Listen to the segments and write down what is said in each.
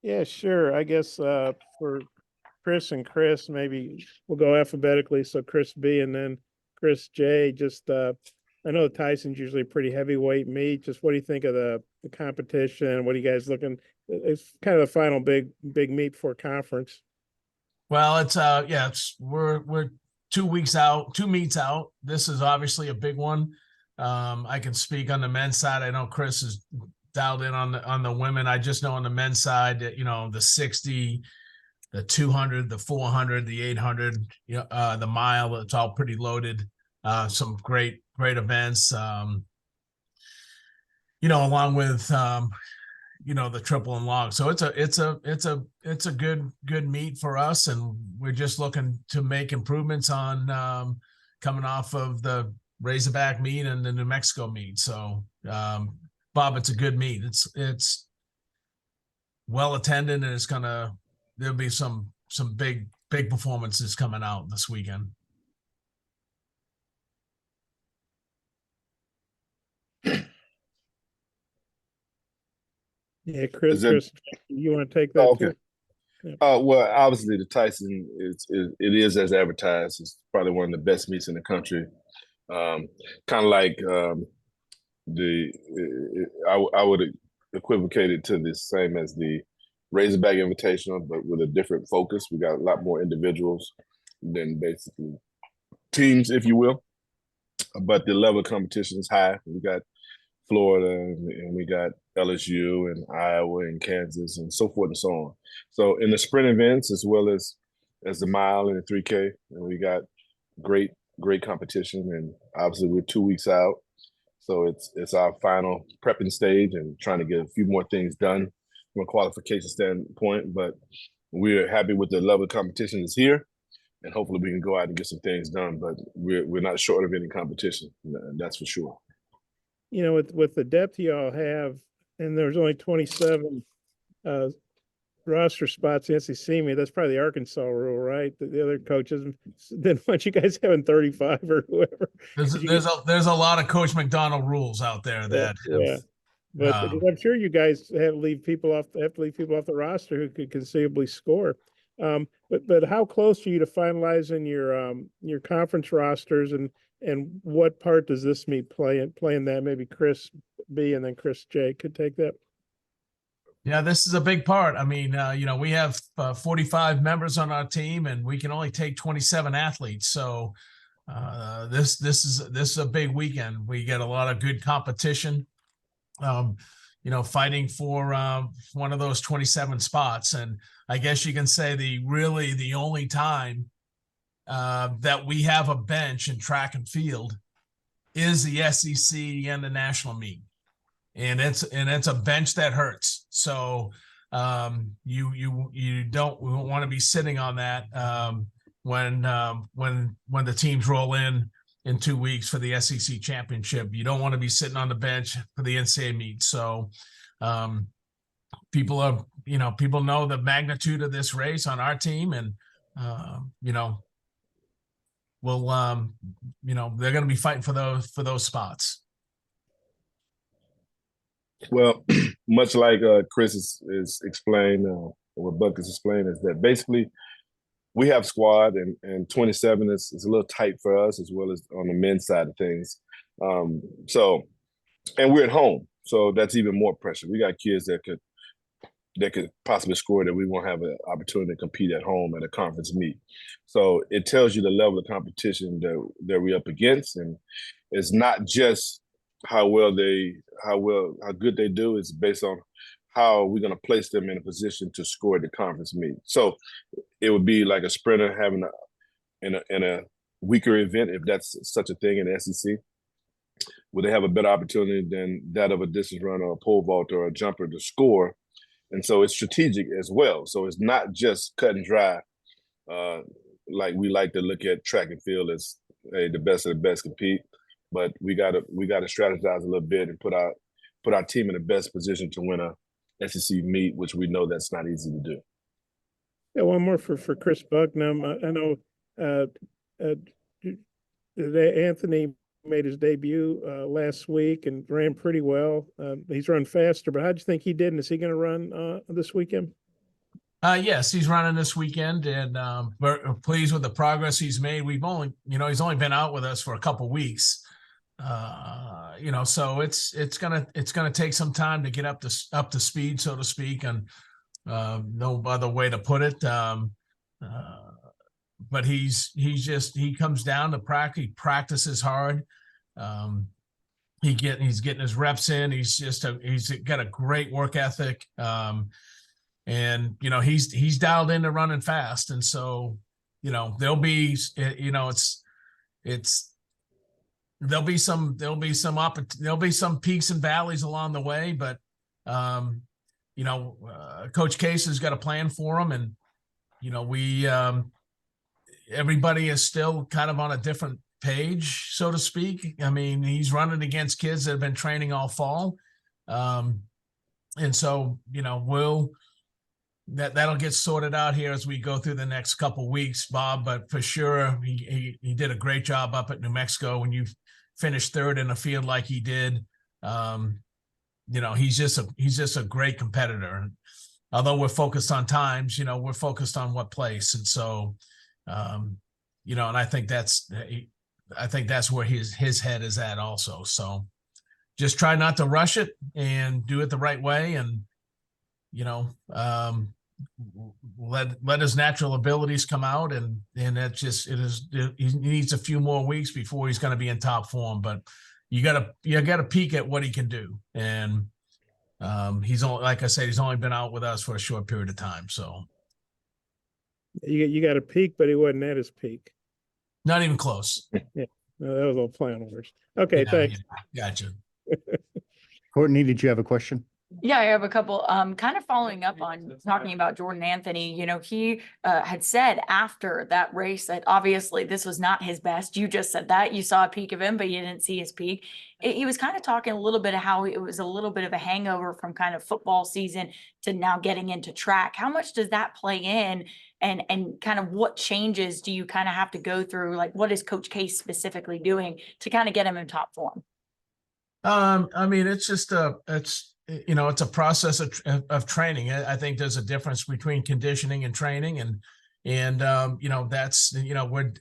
Yeah, sure. I guess for Chris and Chris, maybe we'll go alphabetically. So Chris B and then Chris J. Just I know Tyson's usually a pretty heavyweight meet. Just what do you think of the competition? What are you guys looking? It's kind of the final big meet for conference. Well, it's yeah, we're 2 weeks out, two meets out. This is obviously a big one. I can speak on the men's side. I know Chris is dialed in on the women. I just know on the men's side that the 60, the 200, the 400, the 800, the mile. It's all pretty loaded. Some great events. Along with the triple and long. So it's a good meet for us, and we're just looking to make improvements on coming off of the Razorback meet and the New Mexico meet. So Bob, it's a good meet. It's well attended, and there'll be some big performances coming out this weekend. Yeah, Chris, you want to take that okay. too? Yeah. Well, obviously the Tyson it is as advertised. It's probably one of the best meets in the country. Kind of like I would equivocate it to the same as the Razorback Invitational, but with a different focus. We got a lot more individuals than basically teams, if you will. But the level of competition is high. We got Florida and we got LSU and Iowa and Kansas and so forth and so on. So in the sprint events as well as the mile and the 3K, and we got great competition. And obviously we're 2 weeks out, so it's our final prepping stage and trying to get a few more things done from a qualification standpoint. But we're happy with the level of competition that's here, and hopefully we can go out and get some things done. But we're not short of any competition, that's for sure. With the depth you all have, and there's only 27 roster spots in the SEC meet. That's probably the Arkansas rule, right? The other coaches didn't want you guys having 35 or whoever. There's a lot of Coach McDonald rules out there that yeah. But I'm sure you guys have to leave people off the roster who could conceivably score. But how close are you to finalizing your conference rosters, and what part does this meet play in that? Maybe Chris B and then Chris J could take that. Yeah, this is a big part. I mean, we have 45 members on our team, and we can only take 27 athletes. So this is a big weekend. We get a lot of good competition. Fighting for one of those 27 spots, and I guess you can say the only time that we have a bench in track and field is the SEC and the national meet. And it's a bench that hurts. So you don't want to be sitting on that when the teams roll in 2 weeks for the SEC championship. You don't want to be sitting on the bench for the NCAA meet. So people know the magnitude of this race on our team, and they're going to be fighting for those spots. Well, much like Chris is explained, what Buck is explaining, is that basically we have squad, and 27 is a little tight for us, as well as on the men's side of things. And we're at home, so that's even more pressure. We got kids that could possibly score that we won't have an opportunity to compete at home at a conference meet. So it tells you the level of competition that we're up against, and it's not just how good they do. Is based on how we're going to place them in a position to score at the conference meet. So it would be like a sprinter having in a weaker event, if that's such a thing in the SEC, would they have a better opportunity than that of a distance runner, or a pole vaulter, or a jumper to score. And so it's strategic as well. So it's not just cut and dry, like we like to look at track and field as, hey, the best of the best compete. But we gotta strategize a little bit and put our team in the best position to win a SEC meet, which we know that's not easy to do. Yeah, one more for Chris Bucknam. I know Anthony made his debut last week and ran pretty well. He's run faster, but how do you think he did? And is he going to run this weekend? Yes, he's running this weekend, and we're pleased with the progress he's made. He's only been out with us for a couple weeks. So it's gonna take some time to get up to speed, so to speak, and no other way to put it. But he comes down to practice. He practices hard. He's getting his reps in. He's got a great work ethic. And he's dialed into running fast. And so, there'll be some peaks and valleys along the way, but Coach Case has got a plan for him, and everybody is still kind of on a different page, so to speak. I mean, he's running against kids that have been training all fall. And so, that'll get sorted out here as we go through the next couple weeks, Bob, but for sure he did a great job up at New Mexico. When you finish third in a field like he did, he's just a great competitor. Although we're focused on times, we're focused on what place. And so, and I think that's where his head is at also. So just try not to rush it and do it the right way. And, let his natural abilities come out, and he needs a few more weeks before he's going to be in top form, but you gotta peek at what he can do. And he's only, like I said, he's only been out with us for a short period of time. So you got a peak, but he wasn't at his peak. Not even close. Yeah, no, that was all play on words. Okay, thanks. Yeah, gotcha. Courtney, did you have a question? Yeah, I have a couple. Kind of following up on talking about Jordan Anthony. He had said after that race that obviously this was not his best. You just said that you saw a peak of him, but you didn't see his peak. He was kind of talking a little bit of how it was a little bit of a hangover from kind of football season to now getting into track. How much does that play in? And kind of what changes do you kind of have to go through? Like, what is Coach Case specifically doing to kind of get him in top form? I mean, it's just it's a process of training. I think there's a difference between conditioning and training, and that's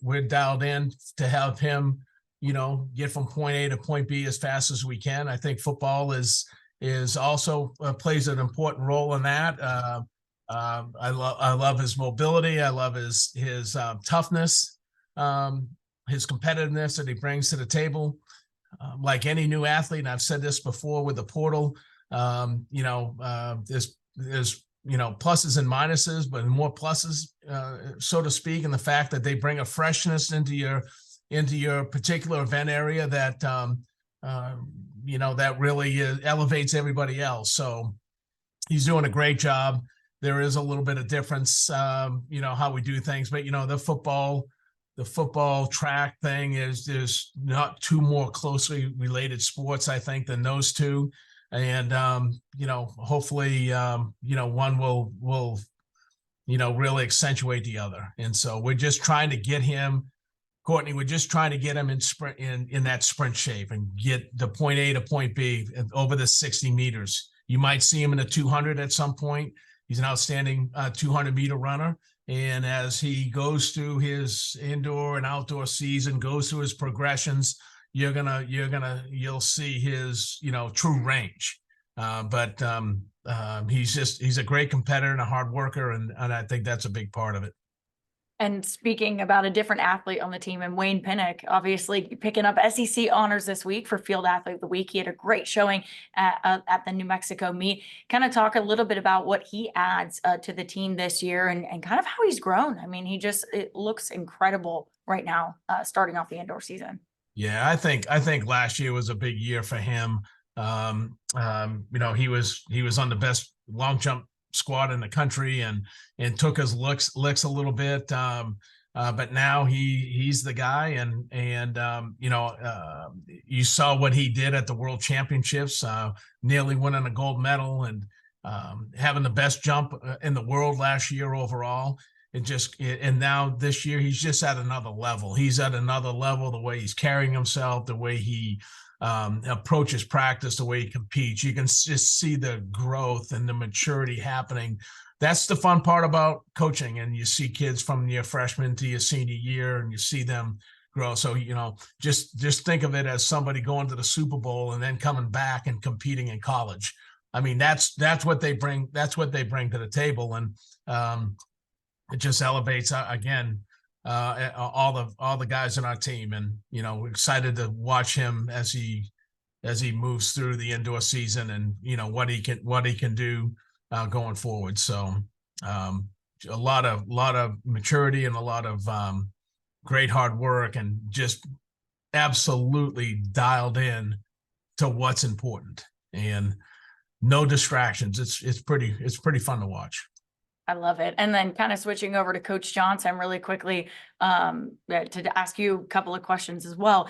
we're dialed in to have him get from point A to point B as fast as we can. I think football is also plays an important role in that. I love his mobility. I love his toughness, his competitiveness that he brings to the table. Like any new athlete, and I've said this before with the portal, there's pluses and minuses, but more pluses, so to speak, in the fact that they bring a freshness into your particular event area that that really elevates everybody else. So he's doing a great job. There is a little bit of difference, how we do things, but the football track thing there's not two more closely related sports, I think, than those two. And, hopefully, one will really accentuate the other. And so we're just trying to get him, Courtney, in that sprint shape and get the point A to point B over the 60 meters. You might see him in a 200 at some point. He's an outstanding 200-meter runner. And as he goes through his indoor and outdoor season, goes through his progressions, you'll see his, true range. But he's a great competitor and a hard worker. And I think that's a big part of it. And speaking about a different athlete on the team, and Wayne Pinnock, obviously picking up SEC honors this week for Field Athlete of the Week. He had a great showing at the New Mexico meet. Kind of talk a little bit about what he adds to the team this year and kind of how he's grown. I mean, it looks incredible right now, starting off the indoor season. Yeah, I think last year was a big year for him. He was on the best long jump squad in the country and took his licks a little bit. But now he's the guy, and you saw what he did at the World Championships, nearly winning a gold medal and having the best jump in the world last year overall. And now this year he's just at another level. He's at another level, the way he's carrying himself, the way he approaches practice, the way he competes. You can just see the growth and the maturity happening. That's the fun part about coaching. And you see kids from your freshman to your senior year, and you see them grow. So, just think of it as somebody going to the Super Bowl and then coming back and competing in college. I mean, that's what they bring. That's what they bring to the table. And it just elevates again, all the guys in our team. And, we're excited to watch him as he moves through the indoor season, and, what he can do going forward. So a lot of maturity and a lot of great hard work, and just absolutely dialed in to what's important, and no distractions. It's pretty fun to watch. I love it. And then kind of switching over to Coach Johnson really quickly, to ask you a couple of questions as well.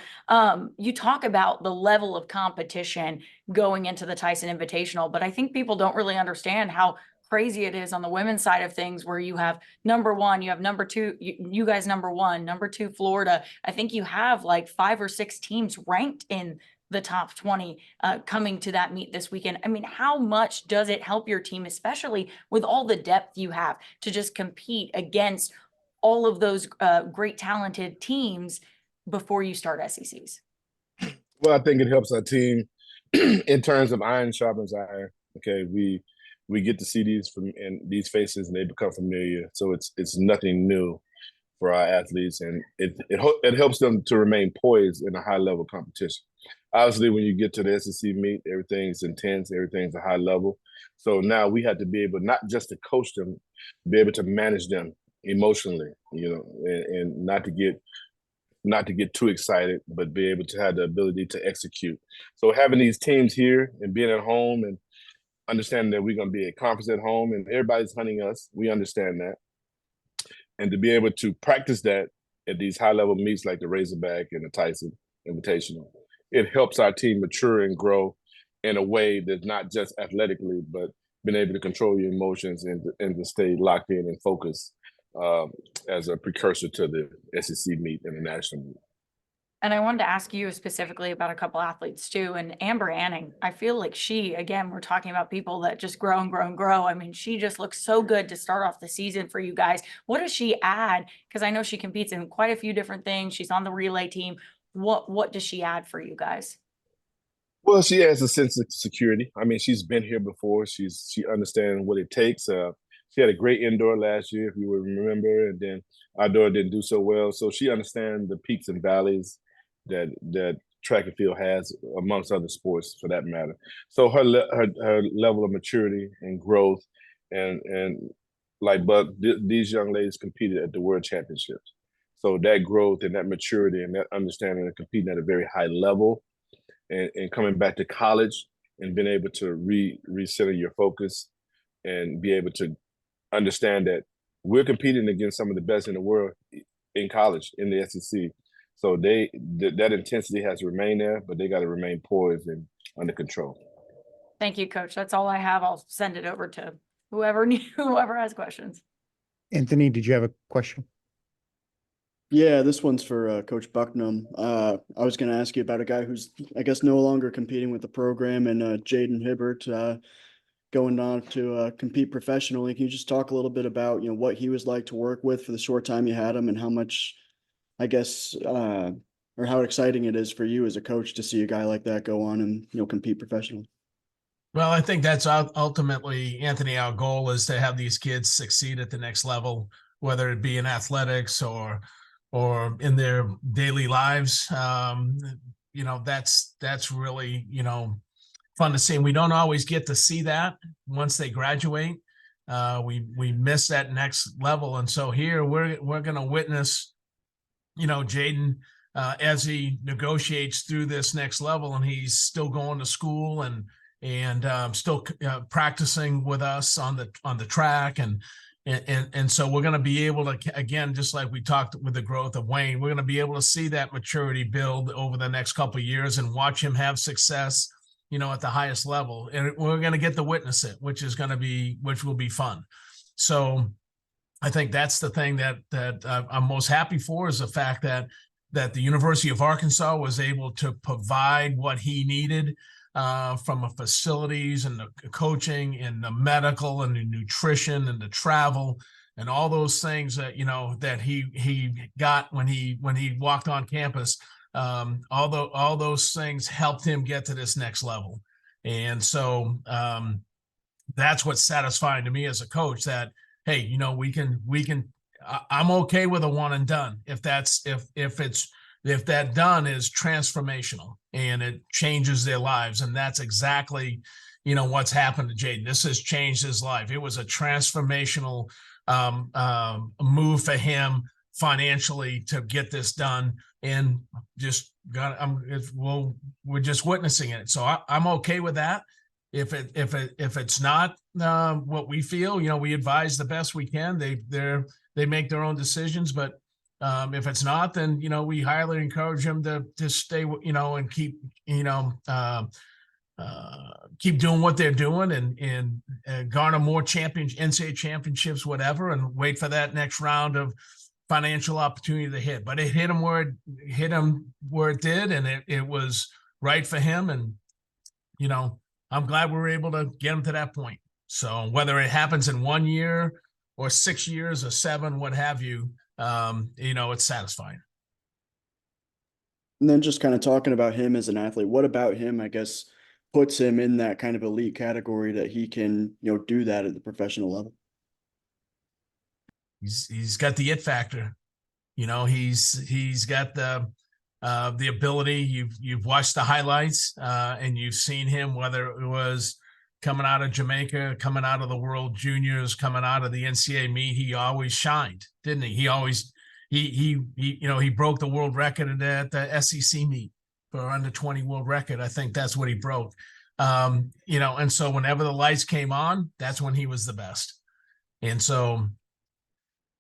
You talk about the level of competition going into the Tyson Invitational, but I think people don't really understand how crazy it is on the women's side of things, where you have number one, you have number two, you guys number one, number two, Florida. I think you have like 5 or 6 teams ranked in the top 20 coming to that meet this weekend. I mean, how much does it help your team, especially with all the depth you have, to just compete against all of those great talented teams before you start SECs? Well, I think it helps our team in terms of iron sharpens iron. Okay, we get to see these faces, and they become familiar. So it's nothing new for our athletes, and it helps them to remain poised in a high level competition. Obviously, when you get to the SEC meet, everything's intense, everything's a high level. So now we have to be able not just to coach them, be able to manage them emotionally, and not to get too excited, but be able to have the ability to execute. So having these teams here and being at home and understanding that we're going to be a conference at home and everybody's hunting us, we understand that. And to be able to practice that at these high-level meets like the Razorback and the Tyson Invitational, it helps our team mature and grow in a way that's not just athletically, but being able to control your emotions and to stay locked in and focused as a precursor to the SEC meet and the national meet. And I wanted to ask you specifically about a couple athletes too. And Amber Anning, I feel like she, again, we're talking about people that just grow and grow and grow. I mean, she just looks so good to start off the season for you guys. What does she add? Because I know she competes in quite a few different things. She's on the relay team. What does she add for you guys? Well, she has a sense of security. I mean, she's been here before. She understands what it takes. She had a great indoor last year, if you would remember, and then outdoor didn't do so well. So she understands the peaks and valleys that track and field has, amongst other sports for that matter. So her level of maturity and growth, and like Buck, these young ladies competed at the World Championships. So that growth and that maturity and that understanding of competing at a very high level, and coming back to college and being able to recenter your focus and be able to understand that we're competing against some of the best in the world in college, in the SEC. So that intensity has to remain there, but they got to remain poised and under control. Thank you, Coach. That's all I have. I'll send it over to whoever has questions. Anthony, did you have a question? Yeah, this one's for Coach Bucknam. I was going to ask you about a guy who's, I guess, no longer competing with the program, and Jaden Hibbert going on to compete professionally. Can you just talk a little bit about, what he was like to work with for the short time you had him, and how much, I guess, or how exciting it is for you as a coach to see a guy like that go on and, compete professionally? Well, I think that's ultimately, Anthony, our goal is to have these kids succeed at the next level, whether it be in athletics or in their daily lives. That's really, fun to see. And we don't always get to see that once they graduate. We miss that next level. And so here we're going to witness, Jaden as he negotiates through this next level, and he's still going to school and still practicing with us on the track. And so we're going to be able to, again, just like we talked with the growth of Wayne, we're going to be able to see that maturity build over the next couple of years and watch him have success, at the highest level. And we're going to get to witness it, which will be fun. So I think that's the thing that I'm most happy for, is the fact that that the University of Arkansas was able to provide what he needed from a facilities and the coaching and the medical and the nutrition and the travel and all those things that, you know, that he got when he walked on campus. All those things helped him get to this next level. And so that's what's satisfying to me as a coach, that, hey, you know, I'm okay with a one and done if that done is transformational and it changes their lives. And that's exactly, you know, what's happened to Jaden. This has changed his life. It was a transformational move for him financially to get this done, and we're just witnessing it. So I'm okay with that. If it's not what we feel, you know, we advise the best we can. They make their own decisions, but if it's not, then, you know, we highly encourage them to stay, you know, and keep, you know, keep doing what they're doing and garner more NCAA championships, whatever, and wait for that next round of financial opportunity to hit. But it hit him where it did, and it was right for him. And, you know, I'm glad we were able to get him to that point. So whether it happens in 1 year or 6 years or 7, what have you, you know, it's satisfying. And then just kind of talking about him as an athlete, what about him, I guess, puts him in that kind of elite category that he can, you know, do that at the professional level? He's got the it factor. You know, he's got the ability. You've watched the highlights and you've seen him, whether it was coming out of Jamaica, coming out of the World Juniors, coming out of the NCAA meet. He always shined, didn't he? He you know, he broke the world record at the SEC meet for under 20 world record. I think that's what he broke. You know, and so whenever the lights came on, that's when he was the best. And so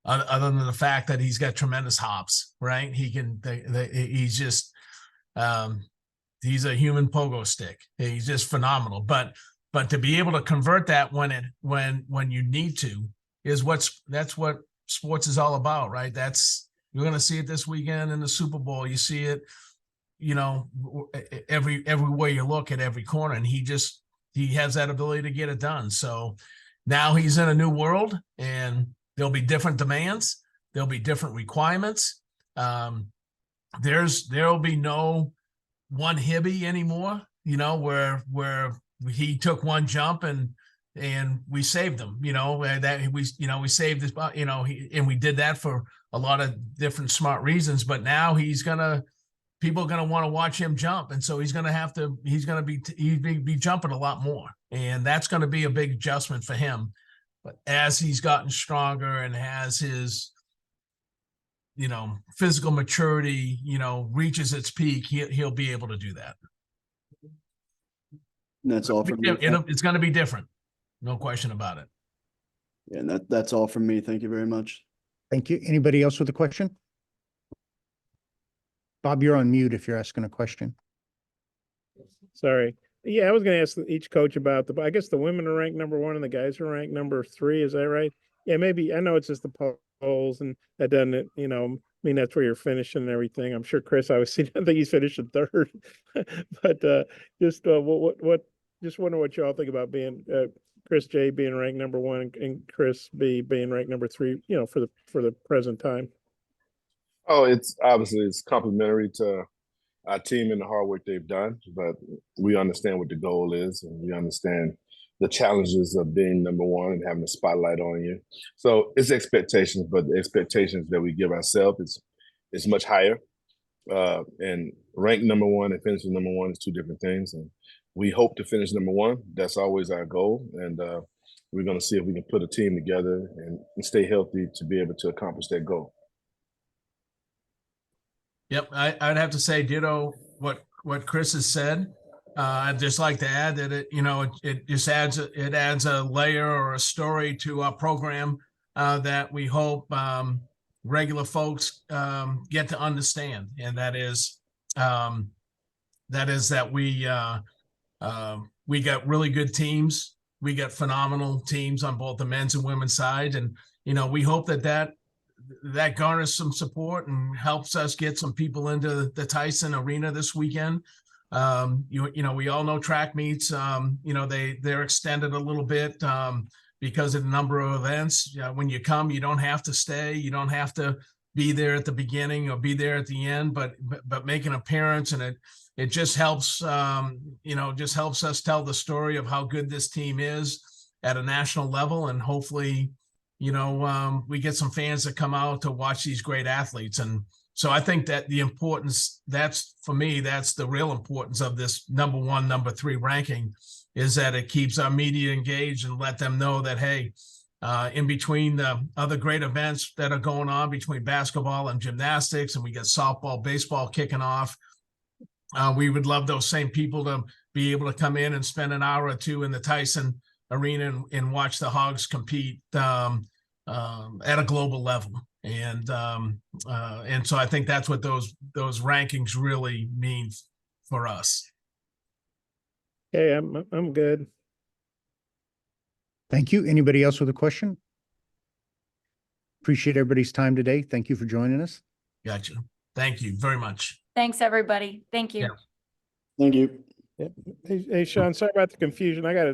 other than the fact that he's got tremendous hops, right? He's just, he's a human pogo stick. He's just phenomenal. But to be able to convert that when you need to that's what sports is all about, right? You're going to see it this weekend in the Super Bowl. You see it, you know, everywhere you look, at every corner, and he has that ability to get it done. So now he's in a new world, and there'll be different demands. There'll be different requirements. There'll be no one Hibby anymore, you know, where he took one jump and we saved him, you know, we saved this, you know, and we did that for a lot of different smart reasons. But now people are going to want to watch him jump. And so he's going to be jumping a lot more. And that's going to be a big adjustment for him. But as he's gotten stronger and has his, you know, physical maturity, you know, reaches its peak, he'll be able to do that. And that's all from me. It's going to be different. No question about it. Yeah, and that's all from me. Thank you very much. Thank you. Anybody else with a question? Bob, you're on mute if you're asking a question. Sorry. Yeah, I was going to ask each coach about I guess the women are ranked number 1 and the guys are ranked number 3. Is that right? Yeah, maybe. I know it's just the polls, and that doesn't, you know, mean that's where you're finishing and everything. I'm sure Chris, I think he's finishing 3rd, but just wonder what y'all think about being Chris J being ranked number 1 and Chris B being ranked number 3, you know, for the present time. Oh, it's complimentary to our team and the hard work they've done, but we understand what the goal is, and we understand the challenges of being number 1 and having a spotlight on you. So it's expectations, but the expectations that we give ourselves is much higher. And rank number 1 and finishing number 1 is 2 different things. And we hope to finish number 1. That's always our goal. And we're going to see if we can put a team together and stay healthy to be able to accomplish that goal. Yep, I'd have to say ditto what Chris has said. I'd just like to add that it just adds a layer or a story to our program that we hope regular folks get to understand, and that is that we got really good teams. We got phenomenal teams on both the men's and women's side, and we hope that that garners some support and helps us get some people into the Tyson arena this weekend. You know, we all know track meets, you know, they're extended a little bit, because of the number of events. When you come, you don't have to stay. You don't have to be there at the beginning or be there at the end, but make an appearance, and it just helps, you know, just helps us tell the story of how good this team is at a national level. And hopefully, you know, we get some fans that come out to watch these great athletes. And so I think that the importance, that's for me, that's the real importance of this number 1, number 3 ranking, is that it keeps our media engaged and let them know that, hey, in between the other great events that are going on between basketball and gymnastics, and we get softball, baseball kicking off, we would love those same people to be able to come in and spend an hour or two in the Tyson arena and watch the Hogs compete at a global level. And so I think that's what those rankings really mean for us. Okay, I'm good. Thank you. Anybody else with a question? Appreciate everybody's time today. Thank you for joining us. Gotcha. Thank you very much. Thanks, everybody. Thank you. Yeah. Thank you. Hey, Sean, sorry about the confusion. I got to